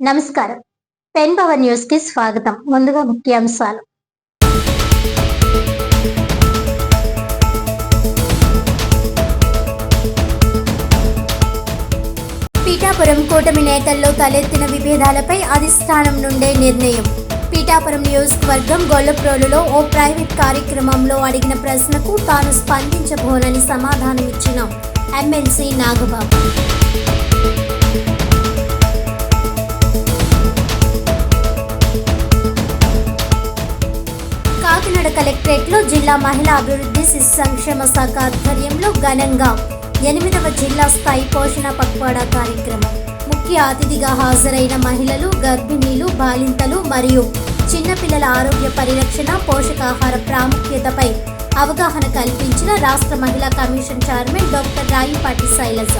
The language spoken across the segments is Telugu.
నమస్కారం. పెన్ పవర్ న్యూస్ కి స్వాగతం. ముందుగా ముఖ్యాంశాలు. పీఠాపురం కూటమి నేతల్లో తలెత్తిన విభేదాలపై అధిష్టానం నుండే నిర్ణయం. పీఠాపురం నియోజకవర్గం గొల్లప్రోలులో ఓ ప్రైవేట్ కార్యక్రమంలో అడిగిన ప్రశ్నకు తాను స్పందించబోనని సమాధానమిచ్చిన ఎమ్మెల్సీ నాగబాబు. కాకినాడ కలెక్టరేట్లో జిల్లా మహిళా అభివృద్ధి శిశు సంక్షేమ శాఖ ఆధ్వర్యంలో ఘనంగా 8వ జిల్లా స్థాయి పోషణ పక్వాడా కార్యక్రమం. ముఖ్య అతిథిగా హాజరైన మహిళలు, గర్భిణీలు, బాలింతలు మరియు చిన్నపిల్లల ఆరోగ్య పరిరక్షణ, పోషకాహార ప్రాముఖ్యతపై అవగాహన కల్పించిన రాష్ట్ర మహిళా commission chairman doctor Rayapati Sailaja.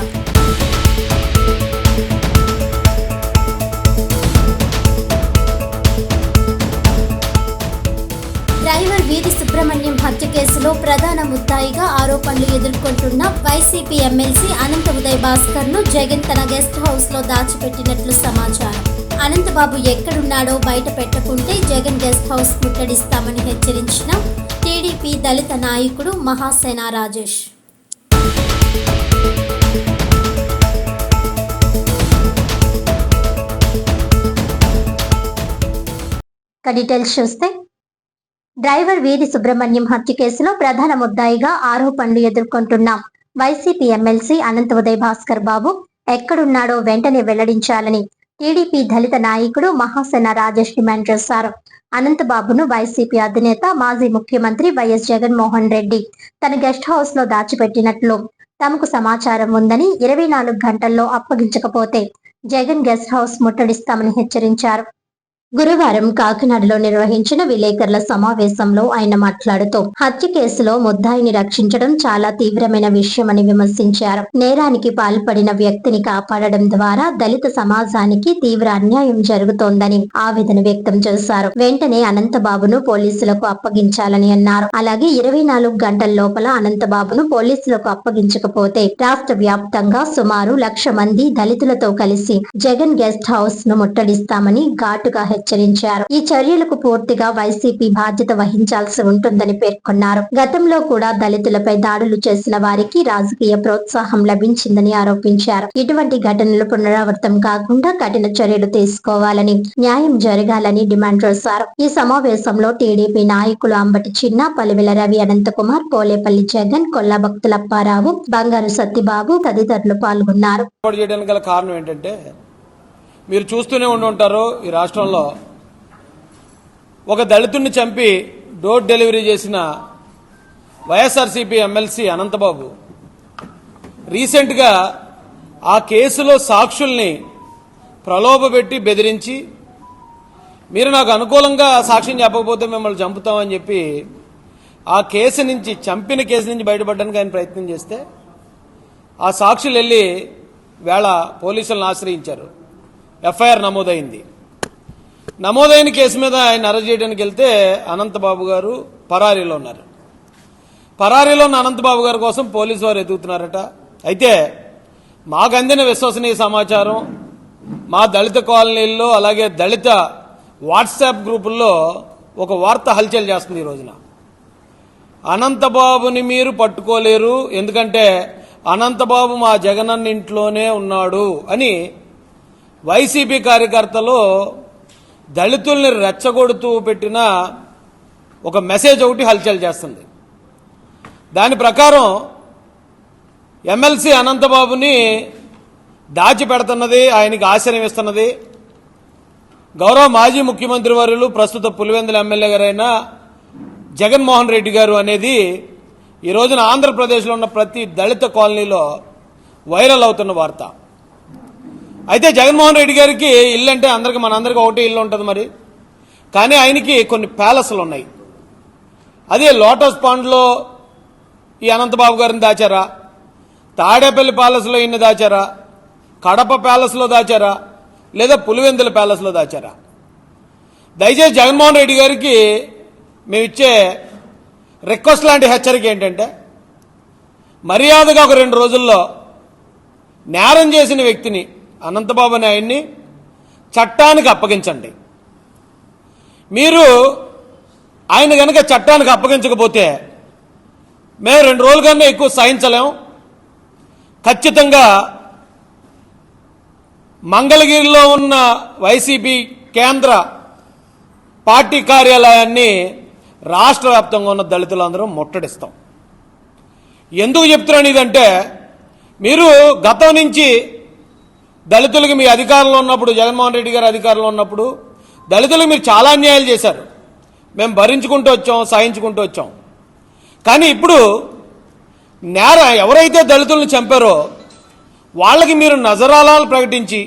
Driver Veedhi Subrahmanyam హత్య కేసులో ప్రధాన ముద్దాయిగా ఆరోపణలు ఎదుర్కొంటున్న వైసీపీ ఎమ్మెల్సీ అనంత ఉదయ్ భాస్కర్ ను జగన్ తన గెస్ట్ హౌస్ లో దాచిపెట్టినట్లు సమాచారం. అనంతబాబు ఎక్కడున్నాడో బయట పెట్టకుంటే జగన్ గెస్ట్ హౌస్ ముట్టడిస్తామని హెచ్చరించిన టీడీపీ దళిత నాయకుడు మహాసేన రాజేష్. డీటెయిల్స్ చూస్తే, డ్రైవర్ వీధి సుబ్రహ్మణ్యం హత్య కేసులో ప్రధాన ముద్దాయిగా ఆరోపణలు ఎదుర్కొంటున్న వైసీపీ ఎమ్మెల్సీ అనంత ఉదయ్ భాస్కర్ బాబు ఎక్కడున్నాడో వెంటనే వెల్లడించాలని టీడీపీ దళిత నాయకుడు మహాసేన రాజేష్ డిమాండ్ చేశారు. అనంతబాబును వైసీపీ అధినేత మాజీ ముఖ్యమంత్రి వైఎస్ జగన్మోహన్ రెడ్డి తన గెస్ట్ హౌస్ లో దాచిపెట్టినట్లు తమకు సమాచారం ఉందని, 24 గంటల్లో అప్పగించకపోతే జగన్ గెస్ట్ హౌస్ ముట్టడిస్తామని హెచ్చరించారు. గురువారం కాకినాడలో నిర్వహించిన విలేకరుల సమావేశంలో ఆయన మాట్లాడుతూ హత్య కేసులో ముద్దాయిని రక్షించడం చాలా తీవ్రమైన విషయమని విమర్శించారు. నేరానికి పాల్పడిన వ్యక్తిని కాపాడడం ద్వారా దళిత సమాజానికి తీవ్ర అన్యాయం జరుగుతోందని ఆవేదన వ్యక్తం చేశారు. వెంటనే అనంతబాబును పోలీసులకు అప్పగించాలని అన్నారు. అలాగే 24 గంటల లోపల అనంతబాబును పోలీసులకు అప్పగించకపోతే రాష్ట్ర వ్యాప్తంగా సుమారు 1,00,000 మంది దళితులతో కలిసి జగన్ గెస్ట్ హౌస్ ను ముట్టడిస్తామని ఘాటుగా హెచ్చరించారు. ఈ చర్యలకు పూర్తిగా వైసీపీ బాధ్యత వహించాల్సి ఉంటుందని పేర్కొన్నారు. గతంలో కూడా దళితులపై దాడులు చేసిన వారికి రాజకీయ ప్రోత్సాహం లభించిందని ఆరోపించారు. ఇటువంటి ఘటనలు పునరావృతం కాకుండా కఠిన చర్యలు తీసుకోవాలని, న్యాయం జరగాలని డిమాండ్ చేశారు. ఈ సమావేశంలో టీడీపీ నాయకులు అంబటి చిన్న, పలివెల రవి, అనంతకుమార్, పోలేపల్లి జగన్, కొల్లభక్తులప్పారావు, బంగారు సత్తిబాబు తదితరులు పాల్గొన్నారు. మీరు చూస్తూనే ఉంటారు, ఈ రాష్ట్రంలో ఒక దళితుడిని చంపి డోర్ డెలివరీ చేసిన వైఎస్ఆర్సీపీ ఎమ్మెల్సీ అనంతబాబు రీసెంట్గా ఆ కేసులో సాక్షుల్ని ప్రలోభపెట్టి బెదిరించి, మీరు నాకు అనుకూలంగా సాక్ష్యం చెప్పకపోతే మిమ్మల్ని చంపుతామని చెప్పి ఆ కేసు నుంచి, చంపిన కేసు నుంచి బయటపడడానికి ఆయన ప్రయత్నం చేస్తే ఆ సాక్షులు వెళ్ళి వేళ పోలీసులను ఆశ్రయించారు. ఎఫ్ఐఆర్ నమోదైంది. నమోదైన కేసు మీద ఆయన అరెస్ట్ చేయడానికి వెళ్తే అనంతబాబు గారు పరారీలో ఉన్నారు. పరారీలో ఉన్న అనంతబాబు గారి కోసం పోలీసు వారు ఎదుగుతున్నారట. అయితే మాకు అందిన విశ్వసనీయ సమాచారం, మా దళిత కాలనీల్లో అలాగే దళిత వాట్సాప్ గ్రూపుల్లో ఒక వార్త హల్చల్ చేస్తుంది. ఈ రోజున అనంతబాబుని మీరు పట్టుకోలేరు, ఎందుకంటే అనంతబాబు మా జగనన్న ఇంట్లోనే ఉన్నాడు అని వైసీపీ కార్యకర్తలు దళితుల్ని రెచ్చగొడుతూ పెట్టిన ఒక మెసేజ్ ఒకటి హల్చల్ చేస్తుంది. దాని ప్రకారం ఎమ్మెల్సీ అనంతబాబుని దాచిపెడుతున్నది, ఆయనకి ఆశ్రయం ఇస్తున్నది గౌరవ మాజీ ముఖ్యమంత్రి వర్యులు, ప్రస్తుత పులివెందుల ఎమ్మెల్యే గారైన జగన్మోహన్ రెడ్డి గారు అనేది ఈ రోజున ఆంధ్రప్రదేశ్లో ఉన్న ప్రతి దళిత కాలనీలో వైరల్ అవుతున్న వార్త. అయితే జగన్మోహన్ రెడ్డి గారికి ఇల్లు అంటే మనందరికీ ఒకటే ఇల్లు ఉంటుంది మరి, కానీ ఆయనకి కొన్ని ప్యాలెస్లు ఉన్నాయి. అదే లోటస్ పాండ్లో ఈ అనంతబాబు గారిని దాచారా, తాడేపల్లి ప్యాలెస్లో ఈయన్ని దాచారా, కడప ప్యాలెస్లో దాచారా, లేదా పులివెందుల ప్యాలెస్లో దాచారా? దయచేసి జగన్మోహన్ రెడ్డి గారికి మేమిచ్చే రిక్వెస్ట్ లాంటి హెచ్చరిక ఏంటంటే, మర్యాదగా ఒక 2 రోజుల్లో నేరం చేసిన వ్యక్తిని, అనంతబాబు అనే ఆయన్ని చట్టానికి అప్పగించండి. మీరు ఆయన కనుక చట్టానికి అప్పగించకపోతే మేము 2 రోజుల కన్నా ఎక్కువ సహించలేం. ఖచ్చితంగా మంగళగిరిలో ఉన్న వైసీపీ కేంద్ర పార్టీ కార్యాలయాన్ని రాష్ట్ర వ్యాప్తంగా ఉన్న దళితులందరూ ముట్టడిస్తాం. ఎందుకు చెప్తున్నాను ఇదంటే, మీరు గతం నుంచి దళితులకి మీ అధికారంలో ఉన్నప్పుడు, జగన్మోహన్ రెడ్డి గారు అధికారంలో ఉన్నప్పుడు దళితులకు మీరు చాలా అన్యాయాలు చేశారు. మేము భరించుకుంటూ వచ్చాం, సహించుకుంటూ వచ్చాం. కానీ ఇప్పుడు ఎవరైతే దళితులను చంపారో వాళ్ళకి మీరు నజరాలాలు ప్రకటించి,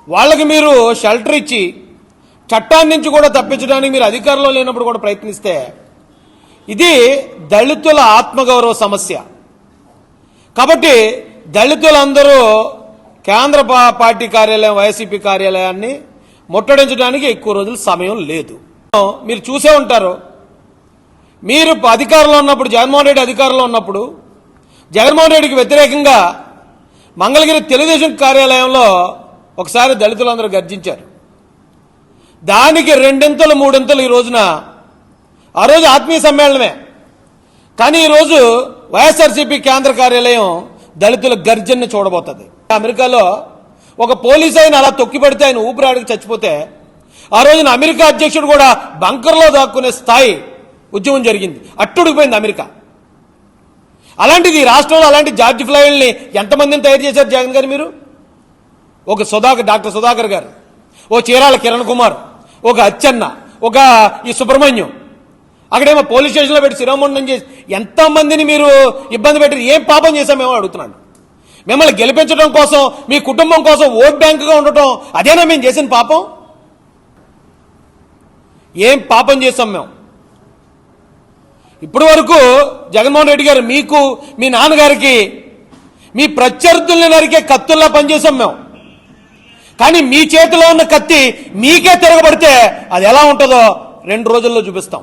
వాళ్ళకి మీరు షెల్టర్ ఇచ్చి, చట్టాన్ని నుంచి కూడా తప్పించడానికి మీరు అధికారంలో లేనప్పుడు కూడా ప్రయత్నిస్తే ఇది దళితుల ఆత్మగౌరవ సమస్య. కాబట్టి దళితులందరూ కేంద్ర పార్టీ కార్యాలయం, వైసీపీ కార్యాలయాన్ని ముట్టడించడానికి ఎక్కువ రోజులు సమయం లేదు. మీరు చూసే ఉంటారు, మీరు అధికారంలో ఉన్నప్పుడు, జగన్మోహన్ రెడ్డి అధికారంలో ఉన్నప్పుడు జగన్మోహన్ రెడ్డికి వ్యతిరేకంగా మంగళగిరి తెలుగుదేశం కార్యాలయంలో ఒకసారి దళితులందరూ గర్జించారు. దానికి 2 3 ఈ రోజున, ఆ రోజు ఆత్మీయ సమ్మేళనమే, కానీ ఈరోజు వైఎస్ఆర్సీపీ కేంద్ర కార్యాలయం దళితుల గర్జనని చూడబోతుంది. అమెరికాలో ఒక పోలీసు ఆయన అలా తొక్కిపడితే ఆయన ఊపిరాడికి చచ్చిపోతే ఆ రోజున అమెరికా అధ్యక్షుడు కూడా బంకర్లో దాక్కునే స్థాయి ఉద్యమం జరిగింది. అట్టుడిపోయింది అమెరికా. అలాంటిది ఈ రాష్ట్రంలో అలాంటి జార్జ్ ఫ్లైల్ని ఎంతమందిని తయారు చేశారు జగన్ గారు? మీరు ఒక డాక్టర్ సుధాకర్ గారు, ఓ చీరాల కిరణ్ కుమార్, ఒక అచ్చెన్న, ఒక ఈ సుబ్రహ్మణ్యం, అక్కడేమో పోలీస్ స్టేషన్లో పెట్టి శిరోమండనం చేసి ఎంతమందిని మీరు ఇబ్బంది పెట్టి ఏం పాపం చేశామేమో అడుగుతున్నాను. మిమ్మల్ని గెలిపించడం కోసం, మీ కుటుంబం కోసం ఓట్ బ్యాంకుగా ఉండటం అదేనా మేము చేసిన పాపం? ఏం పాపం చేశాం మేము? ఇప్పటి వరకు జగన్మోహన్ రెడ్డి గారు మీకు, మీ నాన్నగారికి మీ ప్రత్యర్థుల్ని నరికే కత్తుల్లా పనిచేశాం మేము. కానీ మీ చేతిలో ఉన్న కత్తి మీకే తిరగబడితే అది ఎలా ఉంటుందో 2 రోజుల్లో చూపిస్తాం.